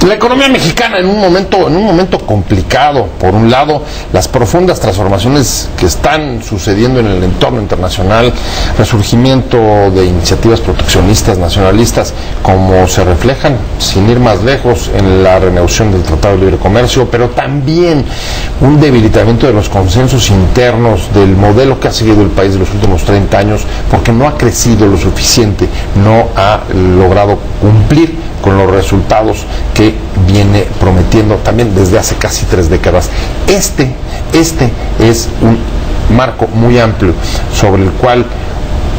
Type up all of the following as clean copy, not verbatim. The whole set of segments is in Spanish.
La economía mexicana en un momento complicado. Por un lado, las profundas transformaciones que están sucediendo en el entorno internacional, resurgimiento de iniciativas proteccionistas, nacionalistas, como se reflejan, sin ir más lejos, en la renegociación del Tratado de Libre Comercio, pero también un debilitamiento de los consensos internos del modelo que ha seguido el país de los últimos 30 años, porque no ha crecido lo suficiente, no ha logrado cumplir con los resultados que viene prometiendo también desde hace casi 3 décadas. Este es un marco muy amplio sobre el cual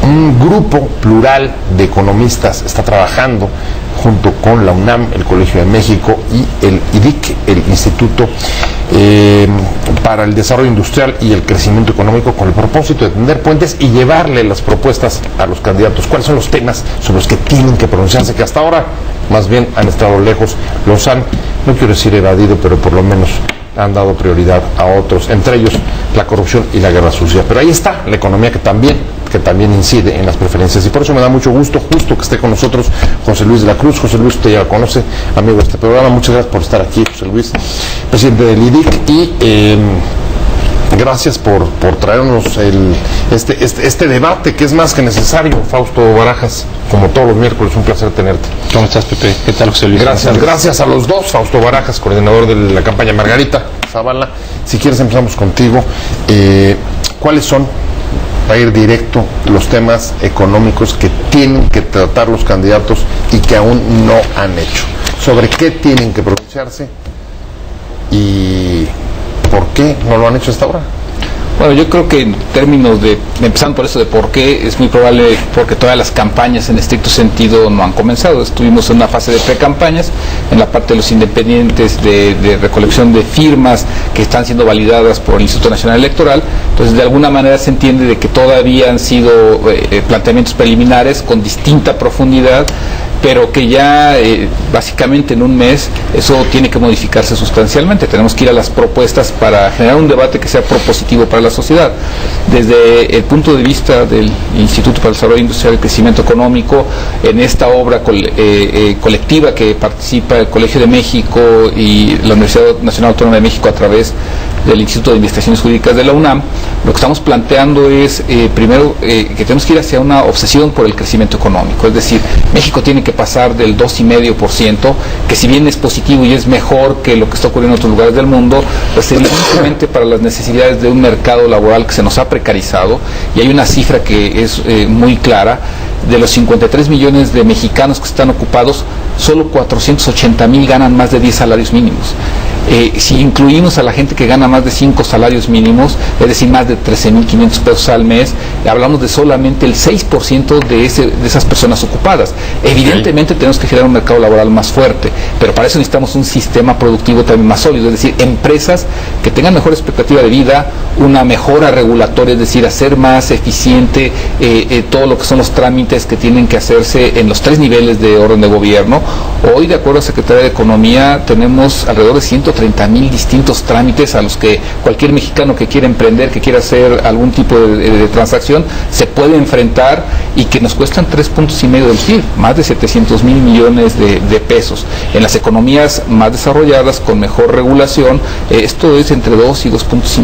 un grupo plural de economistas está trabajando junto con la UNAM, el Colegio de México y el IDIC, el Instituto para el Desarrollo Industrial y el Crecimiento Económico, con el propósito de tender puentes y llevarle las propuestas a los candidatos. ¿Cuáles son los temas sobre los que tienen que pronunciarse? Que hasta ahora más bien han estado lejos, los han, no quiero decir evadido, pero por lo menos han dado prioridad a otros, entre ellos la corrupción y la guerra sucia. Pero ahí está la economía que también incide en las preferencias, y por eso me da mucho gusto justo que esté con nosotros José Luis de la Cruz. José Luis, usted ya lo conoce, amigo de este programa. Muchas gracias por estar aquí, José Luis, presidente del IDIC, y gracias por traernos este debate que es más que necesario. Fausto Barajas, como todos los miércoles, un placer tenerte. ¿Cómo estás, Pepe? ¿Qué tal, José Luis? Gracias a los dos. Fausto Barajas, coordinador de la campaña Margarita Zavala. Si quieres empezamos contigo. ¿Cuáles son, para ir directo, los temas económicos que tienen que tratar los candidatos y que aún no han hecho? ¿Sobre qué tienen que pronunciarse y por qué no lo han hecho hasta ahora? Bueno, yo creo que en términos de, empezando por eso de por qué, es muy probable porque todas las campañas en estricto sentido no han comenzado. Estuvimos en una fase de pre-campañas, en la parte de los independientes de recolección de firmas que están siendo validadas por el Instituto Nacional Electoral. Entonces, de alguna manera se entiende de que todavía han sido planteamientos preliminares con distinta profundidad, pero que ya básicamente en un mes eso tiene que modificarse sustancialmente. Tenemos que ir a las propuestas para generar un debate que sea propositivo para la sociedad. Desde el punto de vista del Instituto para el Desarrollo Industrial y Crecimiento Económico, en esta obra colectiva que participa el Colegio de México y la Universidad Nacional Autónoma de México a través del Instituto de Investigaciones Jurídicas de la UNAM, lo que estamos planteando es, primero, que tenemos que ir hacia una obsesión por el crecimiento económico. Es decir, México tiene que pasar del 2,5%, que si bien es positivo y es mejor que lo que está ocurriendo en otros lugares del mundo, pues evidentemente para las necesidades de un mercado laboral que se nos ha precarizado, y hay una cifra que es muy clara: de los 53 millones de mexicanos que están ocupados, solo 480,000 ganan más de 10 salarios mínimos. Si incluimos a la gente que gana más de 5 salarios mínimos, es decir, más de 13,500 pesos al mes, hablamos de solamente el 6% de esas personas ocupadas. Evidentemente tenemos que generar un mercado laboral más fuerte, pero para eso necesitamos un sistema productivo también más sólido, es decir, empresas que tengan mejor expectativa de vida, una mejora regulatoria, es decir, hacer más eficiente todo lo que son los trámites que tienen que hacerse en los 3 niveles de orden de gobierno. Hoy, de acuerdo a la Secretaría de Economía, tenemos alrededor de 130,000 distintos trámites a los que cualquier mexicano que quiera emprender, que quiera hacer algún tipo de transacción, se puede enfrentar, y que nos cuestan 3,5 puntos del PIB, más de 700,000 millones de pesos. En las economías más desarrolladas, con mejor regulación, esto es entre 2 y 2,5 puntos.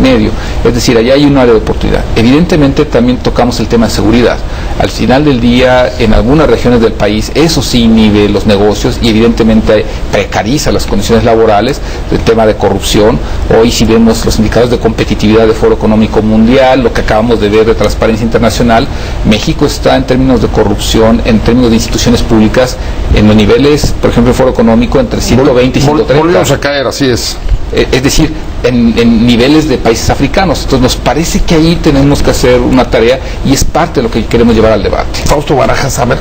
Es decir, allá hay un área de oportunidad. Evidentemente también tocamos el tema de seguridad. Al final del día, en algunas regiones del país, eso sí inhibe los negocios y evidentemente precariza las condiciones laborales. El tema de corrupción, hoy si vemos los indicadores de competitividad de Foro Económico Mundial, lo que acabamos de ver de Transparencia Internacional, México está en términos de corrupción, en términos de instituciones públicas, en los niveles, por ejemplo, el Foro Económico entre 120 y 130. Volvemos a caer, así es. Es decir, en niveles de países africanos. Entonces nos parece que ahí tenemos que hacer una tarea, y es parte de lo que queremos llevar al debate. Fausto Barajas, a ver,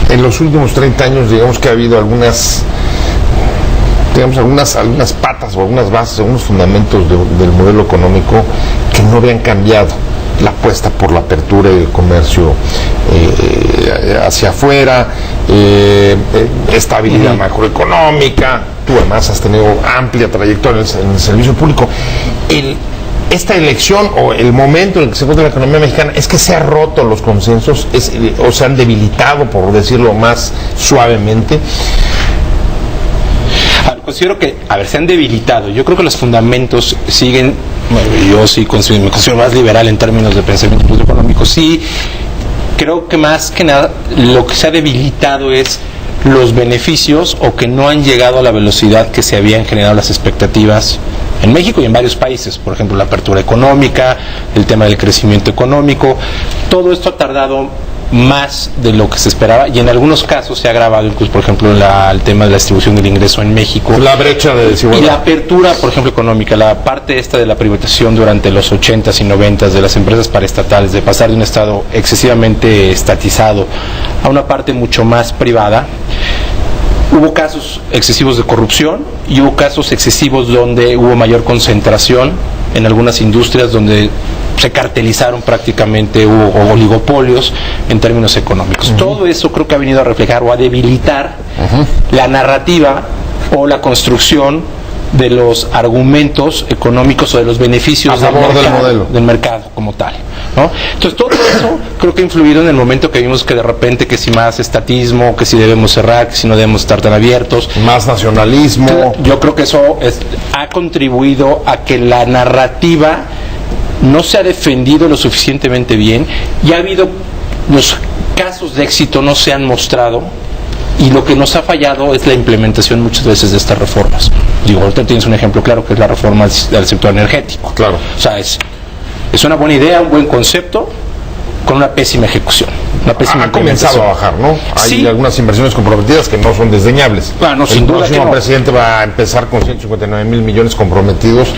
en los últimos 30 años digamos que ha habido algunas patas o algunas bases, algunos fundamentos del modelo económico que no habían cambiado. La apuesta por la apertura y el comercio hacia afuera, estabilidad macroeconómica. Tú además has tenido amplia trayectoria en el servicio público. Esta elección, o el momento en el que se encuentra la economía mexicana, es que se han roto los consensos, o se han debilitado, por decirlo más suavemente. considero que, se han debilitado. Yo creo que los fundamentos siguen, yo sí me considero más liberal en términos de pensamiento económico. Sí, creo que más que nada lo que se ha debilitado es los beneficios, o que no han llegado a la velocidad que se habían generado las expectativas en México y en varios países. Por ejemplo, la apertura económica, el tema del crecimiento económico, todo esto ha tardado más de lo que se esperaba, y en algunos casos se ha agravado, incluso por ejemplo el tema de la distribución del ingreso en México, la brecha de desigualdad y la apertura, por ejemplo, económica, la parte esta de la privatización durante los 80s y 90s de las empresas paraestatales, de pasar de un estado excesivamente estatizado a una parte mucho más privada. Hubo casos excesivos de corrupción y hubo casos excesivos donde hubo mayor concentración en algunas industrias, donde se cartelizaron prácticamente, hubo oligopolios en términos económicos. Todo eso creo que ha venido a reflejar o a debilitar la narrativa o la construcción de los argumentos económicos o de los beneficios a favor del mercado como tal, ¿no? Entonces todo eso creo que ha influido en el momento que vimos que de repente que si más estatismo, que si debemos cerrar, que si no debemos estar tan abiertos, más nacionalismo. Yo creo que eso ha contribuido a que la narrativa no se ha defendido lo suficientemente bien, y ha habido los casos de éxito no se han mostrado, y lo que nos ha fallado es la implementación muchas veces de estas reformas. Digo, ahorita tienes un ejemplo claro, que es la reforma del sector energético. Claro. O sea, es una buena idea, un buen concepto, con una pésima ejecución. Ha comenzado a bajar, ¿no? Hay algunas inversiones comprometidas que no son desdeñables. Bueno, sin duda que no. El próximo presidente va a empezar con 159,000 millones comprometidos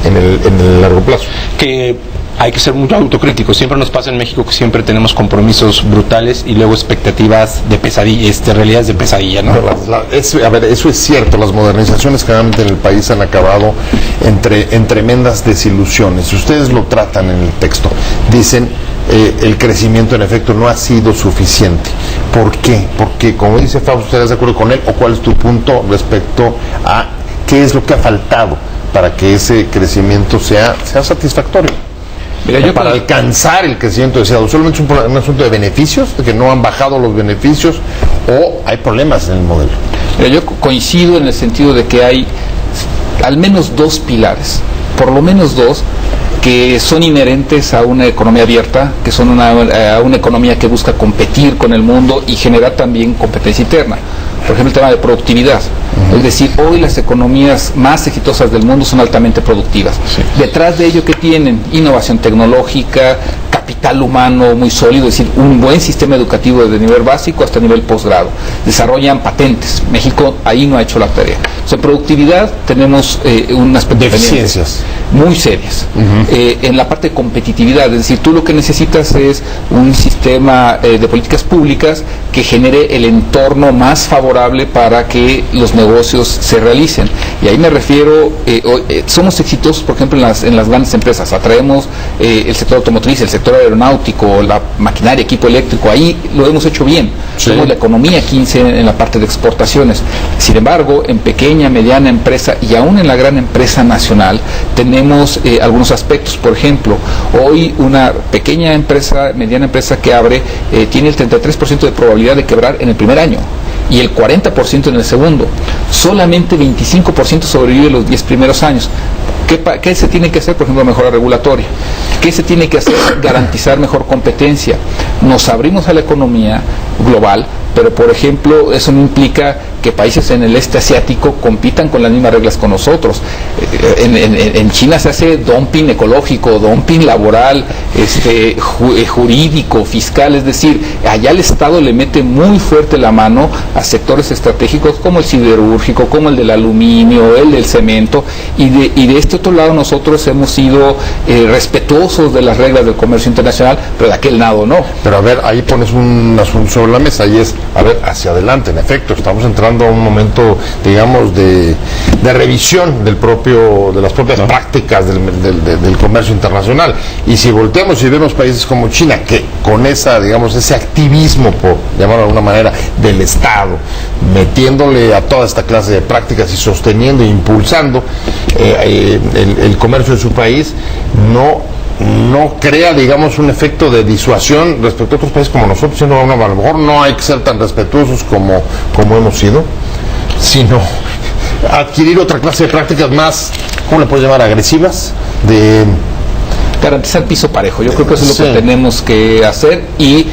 en el largo plazo. Que hay que ser muy autocríticos. Siempre nos pasa en México que siempre tenemos compromisos brutales y luego expectativas de pesadilla, realidades de pesadilla, ¿no? Eso es cierto. Las modernizaciones generalmente en el país han acabado en tremendas desilusiones. Ustedes lo tratan en el texto. Dicen, el crecimiento en efecto no ha sido suficiente. ¿Por qué? Porque, como dice Fausto, ¿estás de acuerdo con él? ¿O cuál es tu punto respecto a qué es lo que ha faltado para que ese crecimiento sea satisfactorio? Mira, para alcanzar el crecimiento deseado, ¿solamente es un asunto de beneficios, de que no han bajado los beneficios, o hay problemas en el modelo? Mira, yo coincido en el sentido de que hay al menos dos pilares, por lo menos dos, que son inherentes a una economía abierta, que son a una economía que busca competir con el mundo y generar también competencia interna. Por ejemplo, el tema de productividad. Es decir, hoy las economías más exitosas del mundo son altamente productivas. Sí. Detrás de ello, ¿qué tienen? Innovación tecnológica, capital humano muy sólido, es decir, un buen sistema educativo desde nivel básico hasta nivel posgrado. Desarrollan patentes. México ahí no ha hecho la tarea. O sea, en productividad tenemos un aspecto de deficiencias muy serias. En la parte de competitividad, es decir, tú lo que necesitas es un sistema de políticas públicas que genere el entorno más favorable para que los negocios se realicen. Y ahí me refiero, somos exitosos, por ejemplo, en las grandes empresas. Atraemos el sector automotriz, el sector aeronáutico, la maquinaria, equipo eléctrico, ahí lo hemos hecho bien. Sí. Tenemos la economía 15 en la parte de exportaciones. Sin embargo, en pequeña, mediana empresa y aún en la gran empresa nacional, tenemos algunos aspectos. Por ejemplo, hoy una pequeña empresa, mediana empresa que abre, tiene el 33% de probabilidad de quebrar en el primer año y el 40% en el segundo. Solamente 25% sobrevive los 10 primeros años. ¿Qué se tiene que hacer? Por ejemplo, mejora regulatoria. ¿Qué se tiene que hacer? Garantizar mejor competencia. Nos abrimos a la economía global, pero por ejemplo, eso no implica que países en el este asiático compitan con las mismas reglas con nosotros. En China se hace dumping ecológico, dumping laboral, jurídico, fiscal, es decir, allá el Estado le mete muy fuerte la mano a sectores estratégicos como el siderúrgico, como el del aluminio, el del cemento, y de este otro lado nosotros hemos sido respetuosos de las reglas del comercio internacional, pero de aquel lado no. Pero a ver, ahí pones un asunto sobre la mesa y es, a ver, hacia adelante, en efecto, estamos entrando a un momento, digamos, de revisión de las propias prácticas del comercio internacional. Y si volteamos y vemos países como China, que con ese activismo, por llamarlo de alguna manera, del Estado, metiéndole a toda esta clase de prácticas y sosteniendo e impulsando el comercio en su país, no crea, digamos, un efecto de disuasión respecto a otros países como nosotros, siendo a lo mejor no hay que ser tan respetuosos como hemos sido, sino adquirir otra clase de prácticas más, ¿cómo le puedes llamar? Agresivas, de garantizar piso parejo. Yo creo que eso es lo que tenemos que hacer y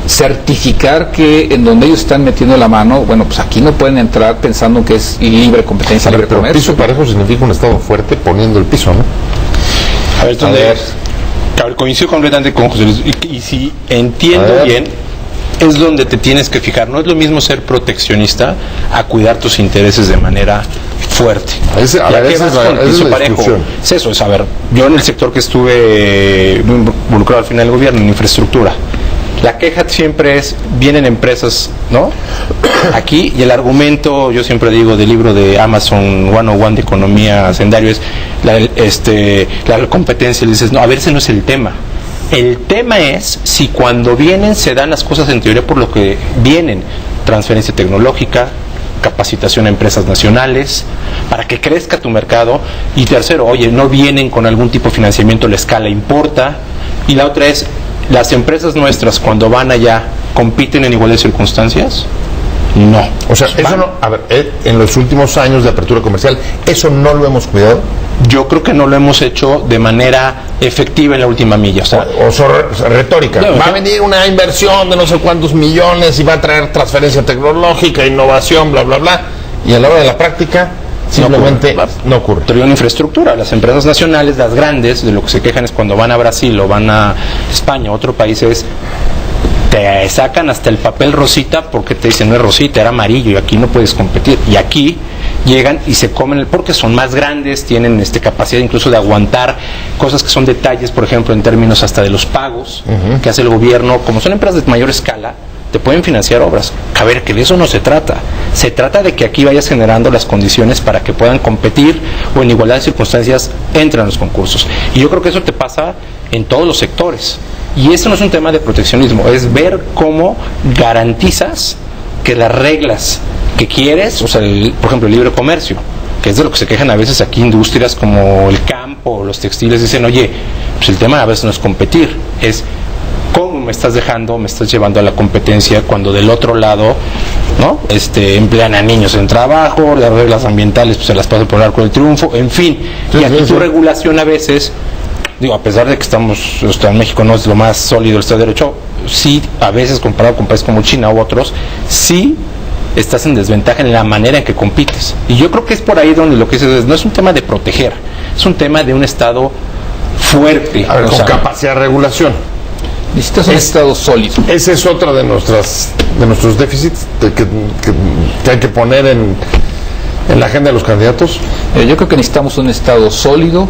certificar que en donde ellos están metiendo la mano, bueno, pues aquí no pueden entrar pensando que es libre competencia, libre comercio. Piso parejo significa un Estado fuerte poniendo el piso, ¿no? A ver, coincido completamente con José Luis. Y si entiendo bien, es donde te tienes que fijar. No es lo mismo ser proteccionista a cuidar tus intereses de manera fuerte. Es eso, es, a ver, yo en el sector que estuve involucrado al final del gobierno, en infraestructura, la queja siempre es, vienen empresas, ¿no? Aquí, y el argumento, yo siempre digo, del libro de Amazon 101 de economía sendario es la competencia. Le dices, no, a ver, ese no es el tema. El tema es si cuando vienen se dan las cosas en teoría por lo que vienen. Transferencia tecnológica, capacitación a empresas nacionales, para que crezca tu mercado. Y tercero, oye, no vienen con algún tipo de financiamiento, la escala importa. Y la otra es, las empresas nuestras cuando van allá, ¿compiten en igualdad de circunstancias? No. O sea, eso no, a ver, en los últimos años de apertura comercial, ¿eso no lo hemos cuidado? Yo creo que no lo hemos hecho de manera efectiva en la última milla. O retórica. No, va a venir una inversión de no sé cuántos millones y va a traer transferencia tecnológica, innovación, bla, bla, bla. Y a la hora de la práctica, simplemente no ocurre. Pero una infraestructura. Las empresas nacionales, las grandes, de lo que se quejan es cuando van a Brasil o van a España, otros países, te sacan hasta el papel rosita porque te dicen no es rosita, era amarillo y aquí no puedes competir. Y aquí llegan y se comen porque son más grandes, tienen capacidad incluso de aguantar cosas que son detalles, por ejemplo, en términos hasta de los pagos que hace el gobierno. Como son empresas de mayor escala, te pueden financiar obras. A ver, que de eso no se trata. Se trata de que aquí vayas generando las condiciones para que puedan competir o en igualdad de circunstancias entran los concursos. Y yo creo que eso te pasa en todos los sectores. Y eso no es un tema de proteccionismo, es ver cómo garantizas que las reglas que quieres, o sea, por ejemplo, el libre comercio, que es de lo que se quejan a veces aquí industrias como el campo o los textiles, dicen, oye, pues el tema a veces no es competir, es cómo me estás llevando a la competencia cuando del otro lado, ¿no? Emplean a niños en trabajo, las reglas ambientales pues se las pasan por el arco del triunfo, en fin, y aquí tu regulación a veces, digo, a pesar de que en México no es lo más sólido el Estado de Derecho, sí, a veces comparado con países como China u otros, sí estás en desventaja en la manera en que compites. Y yo creo que es por ahí donde lo que dices no es un tema de proteger, es un tema de un Estado fuerte. A ver, con capacidad de regulación. Necesitas un Estado sólido. Ese es otro de nuestros déficits que hay que poner en la agenda de los candidatos. Yo creo que necesitamos un Estado sólido,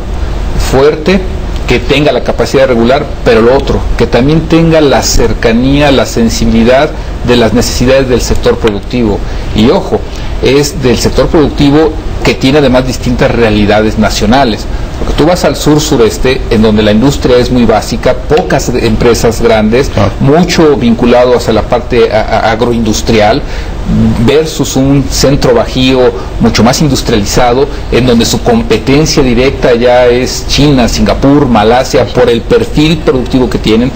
fuerte, que tenga la capacidad de regular, pero lo otro, que también tenga la cercanía, la sensibilidad de las necesidades del sector productivo. Y ojo, es del sector productivo que tiene además distintas realidades nacionales. Porque tú vas al sur-sureste, en donde la industria es muy básica, pocas empresas grandes, mucho vinculado hacia la parte agroindustrial, versus un centro bajío mucho más industrializado, en donde su competencia directa ya es China, Singapur, Malasia, por el perfil productivo que tienen,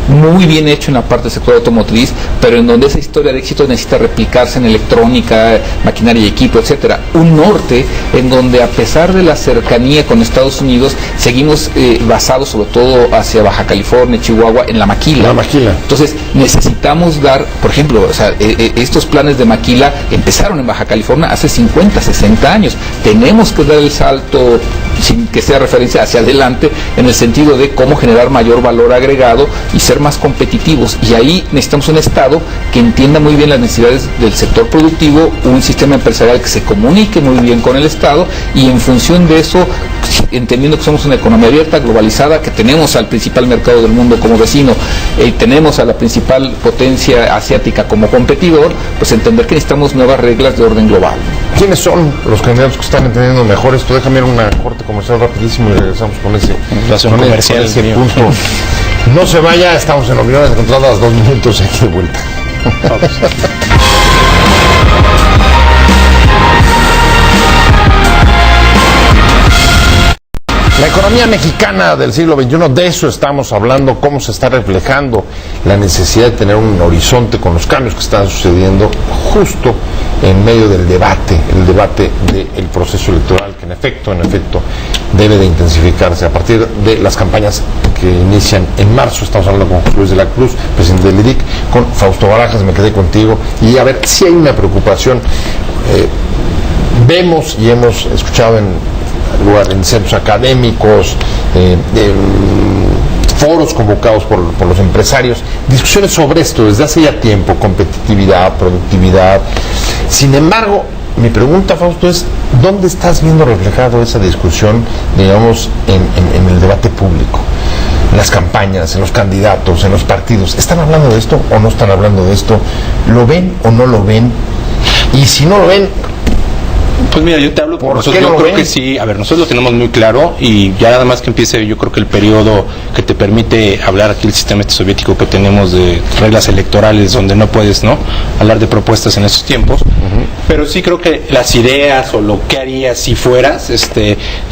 muy bien hecho en la parte del sector automotriz, pero en donde esa historia de éxito necesita replicarse en electrónica, maquinaria y equipo, etcétera. Un norte en donde, a pesar de la cercanía con Estados Unidos, seguimos basados sobre todo hacia Baja California, Chihuahua, en la maquila. Entonces necesitamos dar, por ejemplo, estos planes de maquila empezaron en Baja California hace 50, 60 años. Tenemos que dar el salto, sin que sea referencia, hacia adelante, en el sentido de cómo generar mayor valor agregado y ser más competitivos. Y ahí necesitamos un Estado que entienda muy bien las necesidades del sector productivo, un sistema empresarial que se comunique muy bien con el Estado, y en función de eso, entendiendo que somos una economía abierta, globalizada, que tenemos al principal mercado del mundo como vecino, tenemos a la principal potencia asiática como competidor, pues entender que necesitamos nuevas reglas de orden global. ¿Quiénes son los candidatos que están entendiendo mejor esto? Déjame ir a una corte comercial rapidísimo y regresamos con ese punto. No se vaya, estamos en Opiniones Encontradas, 2 minutos aquí de vuelta. La economía mexicana del siglo XXI, de eso estamos hablando, cómo se está reflejando la necesidad de tener un horizonte con los cambios que están sucediendo justo en medio del debate, el debate del proceso electoral, que en efecto debe de intensificarse a partir de las campañas que inician en marzo. Estamos hablando con José Luis de la Cruz, presidente del IDIC, con Fausto Barajas, me quedé contigo, y a ver si hay una preocupación. Vemos y hemos escuchado en centros académicos, foros convocados por los empresarios, discusiones sobre esto desde hace ya tiempo, competitividad, productividad. Sin embargo, mi pregunta, Fausto, es ¿dónde estás viendo reflejado esa discusión, digamos, en el debate público? En las campañas, en los candidatos, en los partidos. ¿Están hablando de esto o no están hablando de esto? ¿Lo ven o no lo ven? Y si no lo ven, pues mira, yo te hablo por nosotros. Yo creo que sí, a ver, nosotros lo tenemos muy claro, y ya nada más que empiece, yo creo que el periodo que te permite hablar aquí el sistema soviético que tenemos de reglas electorales, donde no puedes, ¿no?, hablar de propuestas en estos tiempos. Pero sí creo que las ideas o lo que harías si fueras,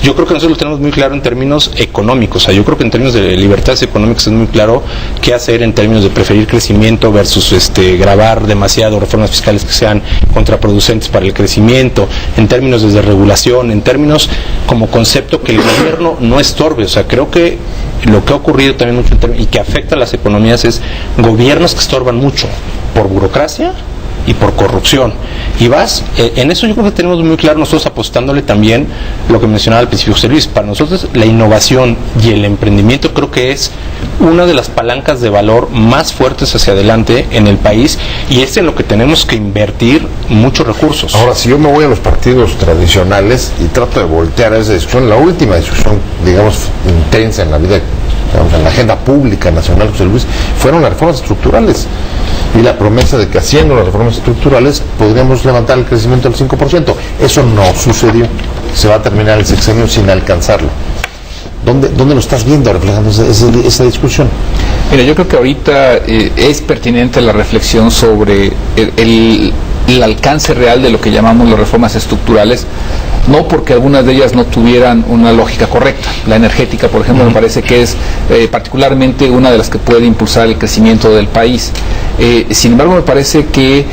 yo creo que nosotros lo tenemos muy claro en términos económicos. O sea, yo creo que en términos de libertades económicas es muy claro qué hacer en términos de preferir crecimiento versus gravar demasiado reformas fiscales que sean contraproducentes para el crecimiento, en términos de regulación, en términos como concepto que el gobierno no estorbe. O sea, creo que lo que ha ocurrido también mucho y que afecta a las economías es gobiernos que estorban mucho por burocracia y por corrupción. Y en eso yo creo que tenemos muy claro, nosotros apostándole también lo que mencionaba al principio José Luis. Para nosotros la innovación y el emprendimiento creo que es una de las palancas de valor más fuertes hacia adelante en el país, y es en lo que tenemos que invertir muchos recursos. Ahora, si yo me voy a los partidos tradicionales y trato de voltear esa discusión, la última discusión, digamos, intensa en la vida, en la agenda pública nacional, José Luis, fueron las reformas estructurales y la promesa de que haciendo las reformas estructurales podríamos levantar el crecimiento al 5%. Eso no sucedió. Se va a terminar el sexenio sin alcanzarlo. ¿Dónde lo estás viendo reflejando esa discusión? Mira, yo creo que ahorita es pertinente la reflexión sobre el alcance real de lo que llamamos las reformas estructurales, no porque algunas de ellas no tuvieran una lógica correcta. La energética, por ejemplo, me parece que es particularmente una de las que puede impulsar el crecimiento del país. Sin embargo, me parece que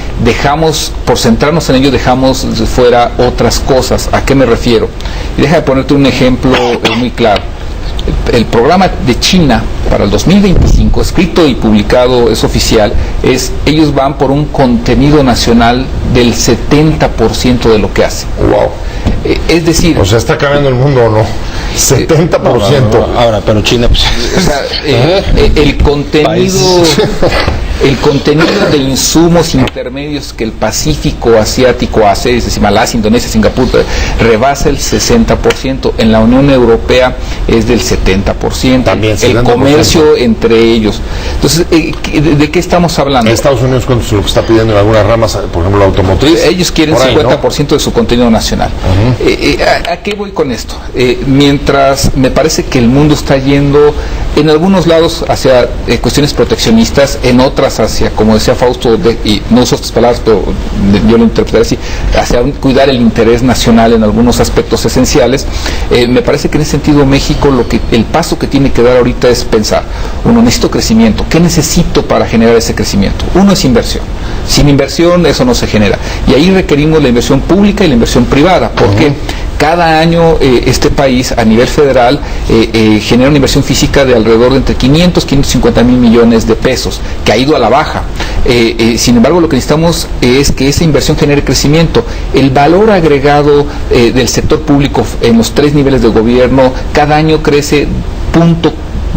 por centrarnos en ello, dejamos fuera otras cosas. ¿A qué me refiero? Y déjame ponerte un ejemplo muy claro. El programa de China para el 2025, escrito y publicado, es oficial, ellos van por un contenido nacional del 70% de lo que hacen. Wow. Es decir... O sea, ¿está cambiando el mundo o no? 70%. No. Ahora, pero China... Pues, o sea, el contenido... El contenido de insumos intermedios que el Pacífico Asiático hace, es decir, Malasia, Indonesia, Singapur, rebasa el 60%. En la Unión Europea es del 70%. También 70%. El comercio entre ellos. Entonces, ¿de qué estamos hablando? ¿En Estados Unidos cuánto es lo que está pidiendo en algunas ramas, por ejemplo, la automotriz? Ellos quieren 50% de su contenido nacional. ¿A qué voy con esto? Mientras me parece que el mundo está yendo en algunos lados hacia cuestiones proteccionistas, en otras hacia, como decía Fausto, y no uso estas palabras, pero yo lo interpretaré así, hacia cuidar el interés nacional en algunos aspectos esenciales. Me parece que en ese sentido México el paso que tiene que dar ahorita es pensar, necesito crecimiento, ¿qué necesito para generar ese crecimiento? Uno es inversión. Sin inversión eso no se genera, y ahí requerimos la inversión pública y la inversión privada, porque cada año este país a nivel federal genera una inversión física de alrededor de entre 500 y 550 mil millones de pesos, que ha ido a la baja. Sin embargo, lo que necesitamos es que esa inversión genere crecimiento. El valor agregado del sector público en los 3 niveles de gobierno cada año crece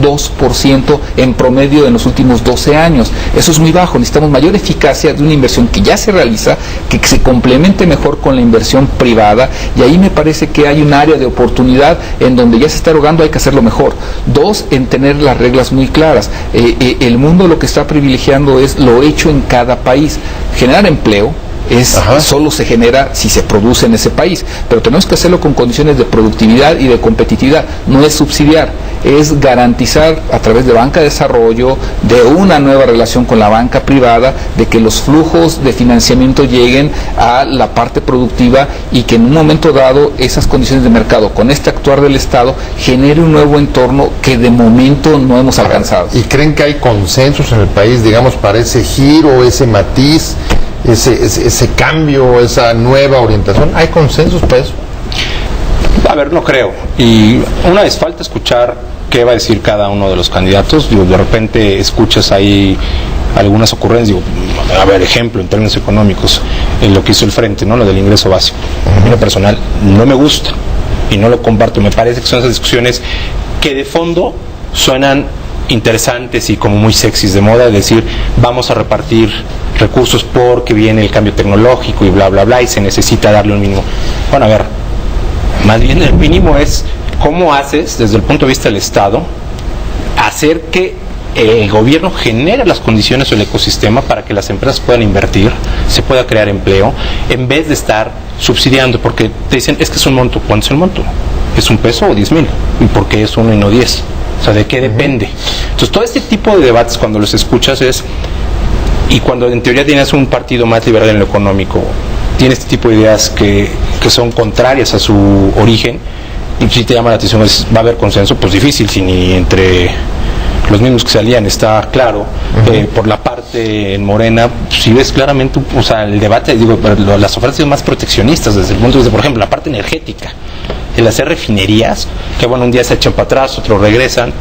2% en promedio en los últimos 12 años. Eso es muy bajo. Necesitamos mayor eficacia de una inversión que ya se realiza, que se complemente mejor con la inversión privada, y ahí me parece que hay un área de oportunidad en donde ya se está erogando, hay que hacerlo mejor. 2, en tener las reglas muy claras. El mundo lo que está privilegiando es lo hecho en cada país. Generar empleo, solo se genera si se produce en ese país, pero tenemos que hacerlo con condiciones de productividad y de competitividad. No es subsidiar, es garantizar a través de banca de desarrollo, de una nueva relación con la banca privada, de que los flujos de financiamiento lleguen a la parte productiva y que en un momento dado esas condiciones de mercado, con este actuar del Estado, genere un nuevo entorno que de momento no hemos alcanzado. ¿Y creen que hay consensos en el país, digamos, para ese giro, ese matiz, ese cambio, esa nueva orientación? ¿Hay consensos para eso? A ver, no creo. Y una vez falta escuchar qué va a decir cada uno de los candidatos. Digo, de repente escuchas ahí algunas ocurrencias, digo, a ver, ejemplo, en términos económicos, en lo que hizo el Frente, ¿no? Lo del ingreso básico. A mí, en lo personal, no me gusta y no lo comparto. Me parece que son esas discusiones que de fondo suenan interesantes y como muy sexys, de moda, de decir, vamos a repartir recursos porque viene el cambio tecnológico y bla, bla, bla, y se necesita darle un mínimo. Bueno, a ver, más bien el mínimo es cómo haces, desde el punto de vista del Estado, hacer que el gobierno genere las condiciones o el ecosistema para que las empresas puedan invertir, se pueda crear empleo, en vez de estar subsidiando, porque te dicen, es que es un monto. ¿Cuánto es el monto? ¿Es un peso o 10,000? ¿Y por qué es 1 y no 10? O sea, ¿de qué depende? Entonces, todo este tipo de debates, cuando los escuchas y cuando en teoría tienes un partido más liberal en lo económico, tiene este tipo de ideas que son contrarias a su origen, y si te llama la atención, ¿va a haber consenso? Pues difícil, si ni entre los mismos que salían está claro. Por la parte en Morena, si ves claramente, o sea, el debate, digo, las ofertas son más proteccionistas desde el punto de vista, por ejemplo, la parte energética, el hacer refinerías, que bueno, un día se echan para atrás, otros regresan,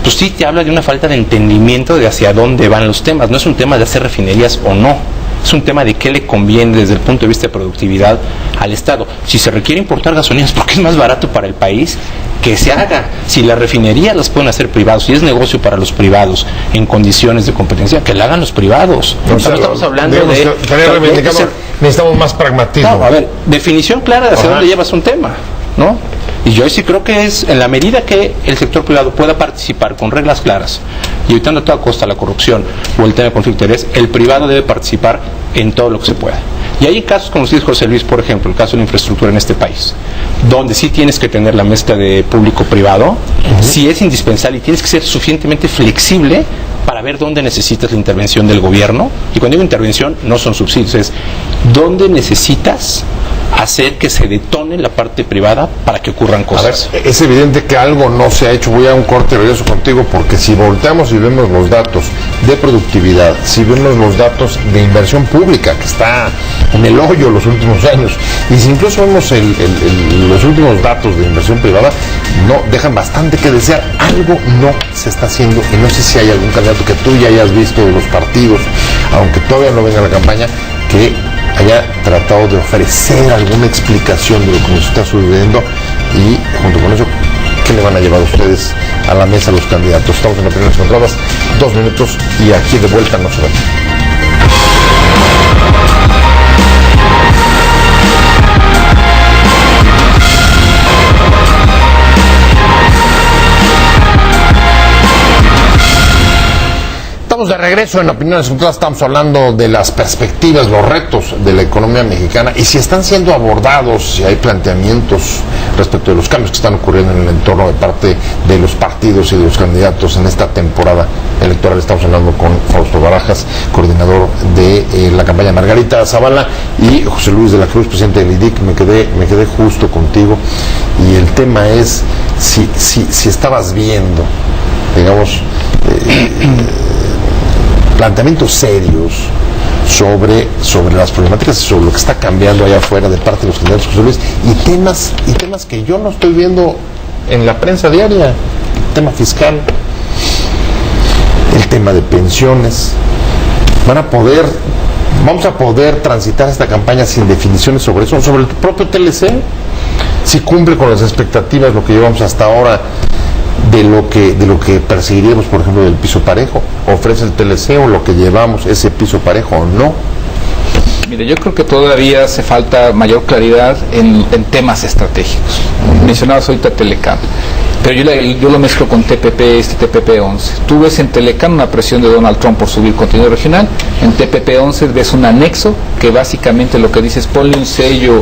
pues sí te habla de una falta de entendimiento de hacia dónde van los temas. No es un tema de hacer refinerías o no, es un tema de qué le conviene desde el punto de vista de productividad al Estado. Si se requiere importar gasolinas porque es más barato para el país, que se haga. Si las refinerías las pueden hacer privados, si es negocio para los privados en condiciones de competencia, que la hagan los privados. No estamos hablando necesitamos más pragmatismo. No, a ver, definición clara de hacia dónde llevas un tema, ¿no? Y yo sí creo que es en la medida que el sector privado pueda participar con reglas claras y evitando a toda costa la corrupción o el tema de conflicto de interés, el privado debe participar en todo lo que se pueda. Y hay casos como dice José Luis, por ejemplo, el caso de la infraestructura en este país, donde sí tienes que tener la mezcla de público-privado, sí es indispensable y tienes que ser suficientemente flexible para ver dónde necesitas la intervención del gobierno. Y cuando digo intervención, no son subsidios, es dónde necesitas hacer que se detone la parte privada para que ocurran cosas. A ver, es evidente que algo no se ha hecho. Voy a un corte y regreso contigo, porque si volteamos y vemos los datos de productividad, si vemos los datos de inversión pública, que está en el hoyo los últimos años, y si incluso vemos los últimos datos de inversión privada, no dejan bastante que desear. Algo no se está haciendo, y no sé si hay algún candidato que tú ya hayas visto de los partidos, aunque todavía no venga la campaña, que haya tratado de ofrecer alguna explicación de lo que nos está sucediendo, y junto con eso, ¿qué le van a llevar ustedes a la mesa a los candidatos? Estamos en Opiniones Encontradas, 2 minutos, y aquí de vuelta no se ven. Estamos de regreso en Opiniones Encontradas. Estamos hablando de las perspectivas, los retos de la economía mexicana y si están siendo abordados, si hay planteamientos respecto de los cambios que están ocurriendo en el entorno de parte de los partidos y de los candidatos en esta temporada electoral. Estamos hablando con Fausto Barajas, coordinador de la campaña Margarita Zavala, y José Luis de la Cruz, presidente del IDIC. Me quedé justo contigo, y el tema es si estabas viendo, digamos, planteamientos serios sobre las problemáticas y sobre lo que está cambiando allá afuera de parte de los candidatos, José Luis, y temas que yo no estoy viendo en la prensa diaria. El tema fiscal, el tema de pensiones. Vamos a poder transitar esta campaña sin definiciones sobre eso, sobre el propio TLC, si cumple con las expectativas lo que llevamos hasta ahora de lo que perseguiríamos, por ejemplo, del piso parejo. ¿Ofrece el TLC o lo que llevamos ese piso parejo o no? Mire, yo creo que todavía hace falta mayor claridad en temas estratégicos. Mencionabas ahorita Telecam, pero yo lo mezclo con TPP, TPP-11. Tú ves en Telecam una presión de Donald Trump por subir contenido regional, en TPP-11 ves un anexo que básicamente lo que dice es ponle un sello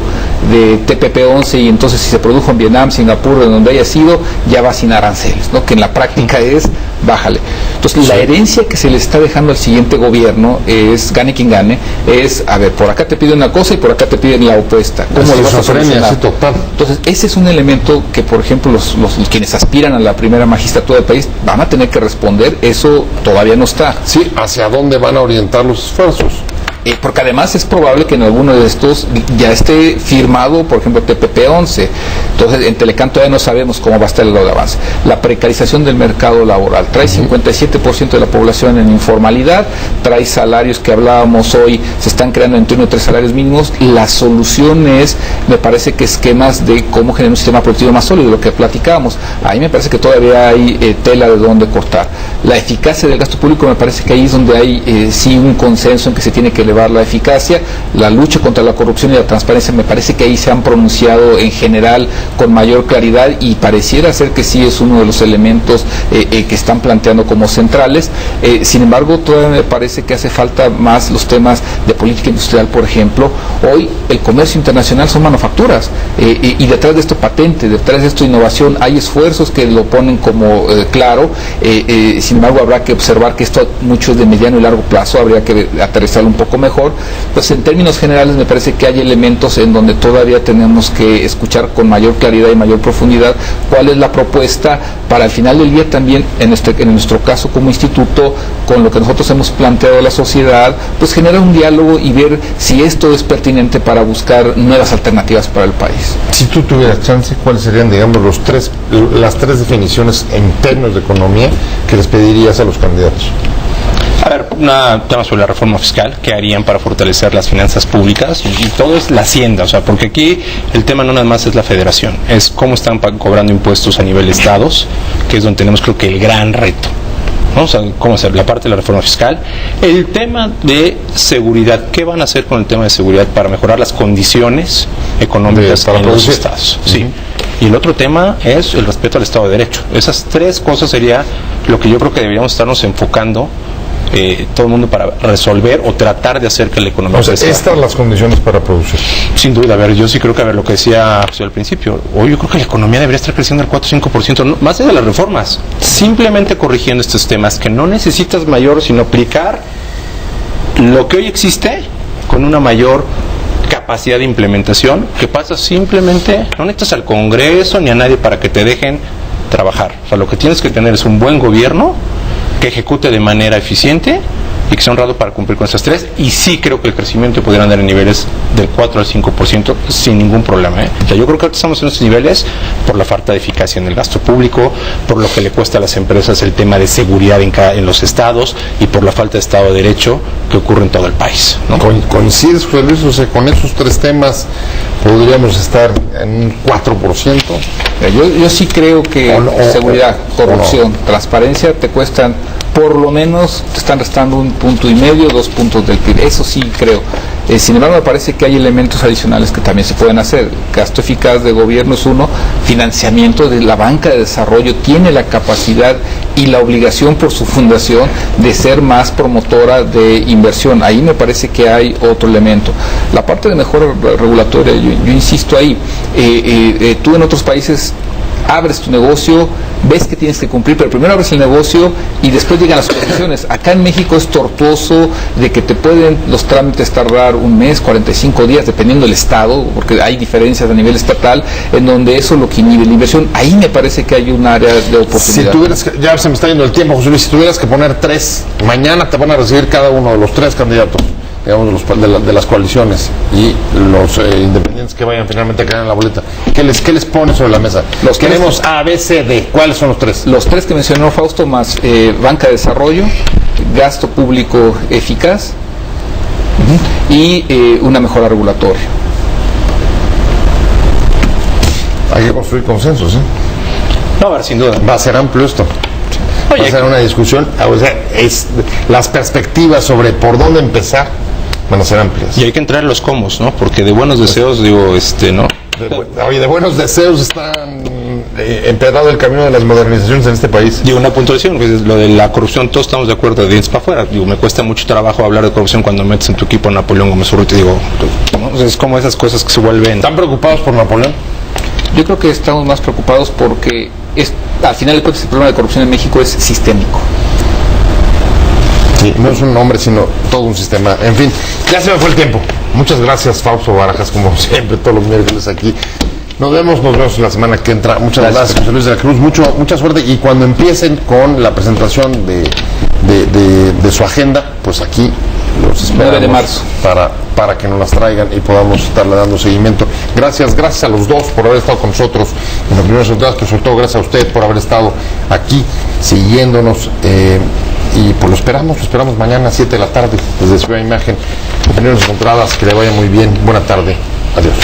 de TPP-11 y entonces si se produjo en Vietnam, Singapur, en donde haya sido, ya va sin aranceles, ¿no? Que en la práctica es bájale. Entonces, la herencia que se le está dejando al siguiente gobierno es, gane quien gane, es, a ver, por acá te piden una cosa y por acá te piden la opuesta. ¿Cómo lo vas a solucionar? Entonces, ese es un elemento que, por ejemplo, los quienes aspiran a la primera magistratura del país van a tener que responder. Eso todavía no está. Sí, ¿hacia dónde van a orientar los esfuerzos? Porque además es probable que en alguno de estos ya esté firmado, por ejemplo, TPP-11. Entonces, en Telecam todavía no sabemos cómo va a estar el grado de avance. La precarización del mercado laboral. Trae 57% de la población en informalidad, trae salarios que hablábamos hoy, se están creando entre 1 y 3 salarios mínimos. La solución es, me parece que esquemas de cómo generar un sistema productivo más sólido, lo que platicábamos. Ahí me parece que todavía hay tela de dónde cortar. La eficacia del gasto público, me parece que ahí es donde hay sí un consenso en que se tiene que elevar la eficacia. La lucha contra la corrupción y la transparencia, me parece que ahí se han pronunciado en general con mayor claridad y pareciera ser que sí es uno de los elementos que están planteando como centrales. Sin embargo, todavía me parece que hace falta más los temas de política industrial, por ejemplo. Hoy el comercio internacional son manufacturas y detrás de esto patente, detrás de esto innovación. Hay esfuerzos que lo ponen como claro. Sin embargo, habrá que observar que esto mucho es de mediano y largo plazo, habría que aterrizarlo un poco mejor. Pues en términos generales me parece que hay elementos en donde todavía tenemos que escuchar con mayor claridad y mayor profundidad cuál es la propuesta para al final del día también, en nuestro caso como instituto, con lo que nosotros hemos planteado a la sociedad, pues generar un diálogo y ver si esto es pertinente para buscar nuevas alternativas para el país. Si tú tuvieras chance, ¿cuáles serían, digamos, las tres definiciones en términos de economía que les pedirías a los candidatos? A ver, un tema sobre la reforma fiscal, ¿qué harían para fortalecer las finanzas públicas? Y todo es la hacienda, o sea, porque aquí el tema no nada más es la federación, es cómo están cobrando impuestos a nivel de estados, que es donde tenemos creo que el gran reto, ¿no? O sea, cómo hacer la parte de la reforma fiscal. El tema de seguridad, ¿qué van a hacer con el tema de seguridad para mejorar las condiciones económicas en los estados? Sí. Y el otro tema es el respeto al Estado de Derecho. Esas tres cosas sería lo que yo creo que deberíamos estarnos enfocando todo el mundo para resolver o tratar de hacer que la economía crezca. Estas las condiciones para producir. Sin duda, a ver, yo sí creo que, a ver, lo que decía al principio, hoy yo creo que la economía debería estar creciendo al 4 o 5%, no, más allá de las reformas, simplemente corrigiendo estos temas, que no necesitas mayor, sino aplicar lo que hoy existe con una mayor capacidad de implementación, que pasa simplemente, no necesitas al Congreso ni a nadie para que te dejen trabajar. O sea, lo que tienes que tener es un buen gobierno que ejecute de manera eficiente y que sea honrado para cumplir con esas tres, y sí creo que el crecimiento pudiera andar en niveles del 4 al 5% sin ningún problema. O sea, yo creo que ahorita estamos en esos niveles por la falta de eficacia en el gasto público, por lo que le cuesta a las empresas el tema de seguridad en los estados y por la falta de Estado de Derecho que ocurre en todo el país, ¿no? ¿Coincides, José Luis? O sea, con esos tres temas podríamos estar en un 4%. Yo sí creo que seguridad, corrupción, transparencia te cuestan, por lo menos te están restando 1,5 puntos, 2 puntos del PIB. Eso sí creo. Sin embargo, me parece que hay elementos adicionales que también se pueden hacer. Gasto eficaz de gobierno es uno, financiamiento de la banca de desarrollo tiene la capacidad y la obligación por su fundación de ser más promotora de inversión. Ahí me parece que hay otro elemento. La parte de mejora regulatoria, yo insisto ahí, tú en otros países abres tu negocio, ves que tienes que cumplir, pero primero abres el negocio y después llegan las condiciones. Acá en México es tortuoso de que te pueden los trámites tardar un mes, 45 días, dependiendo del estado, porque hay diferencias a nivel estatal, en donde eso lo que inhibe la inversión. Ahí me parece que hay un área de oportunidad. Si tuvieras que, ya se me está yendo el tiempo, José Luis, si tuvieras que poner tres, mañana te van a recibir cada uno de los tres candidatos, digamos, de las coaliciones y los independientes que vayan finalmente a quedar en la boleta. ¿Qué les pone sobre la mesa? Los queremos A, B, C, D. ¿Cuáles son los tres? Los tres que mencionó Fausto, más banca de desarrollo, gasto público eficaz y una mejora regulatoria. Hay que construir consensos, ¿eh? No, a ver, sin duda. Va a ser amplio esto. Va a ser una discusión, o sea, las perspectivas sobre por dónde empezar van a ser amplias. Y hay que entrar en los cómo, ¿no? Porque de buenos deseos, digo, ¿no? Oye, de buenos deseos están empedrado el camino de las modernizaciones en este país. Digo, una puntuación, pues, lo de la corrupción, todos estamos de acuerdo, de dientes para afuera. Digo, me cuesta mucho trabajo hablar de corrupción cuando metes en tu equipo a Napoleón Gómez Urrutia. Digo, ¿no? O sea, es como esas cosas que se vuelven... ¿Están preocupados por Napoleón? Yo creo que estamos más preocupados porque al final de cuentas el problema de corrupción en México es sistémico. Sí, no es un hombre, sino todo un sistema. En fin, ya se me fue el tiempo. Muchas gracias, Fausto Barajas, como siempre, todos los miércoles aquí. Nos vemos la semana que entra. Muchas gracias, José Luis de la Cruz. Mucha suerte. Y cuando empiecen con la presentación de su agenda, pues aquí los esperamos 9 de marzo. para que nos las traigan y podamos estarle dando seguimiento. Gracias a los dos por haber estado con nosotros en los primeros resultados, pero sobre todo gracias a usted por haber estado aquí siguiéndonos. Y pues lo esperamos mañana a 7 de la tarde desde Ciudad Imagen. Opiniones encontradas, que le vaya muy bien. Buena tarde. Adiós.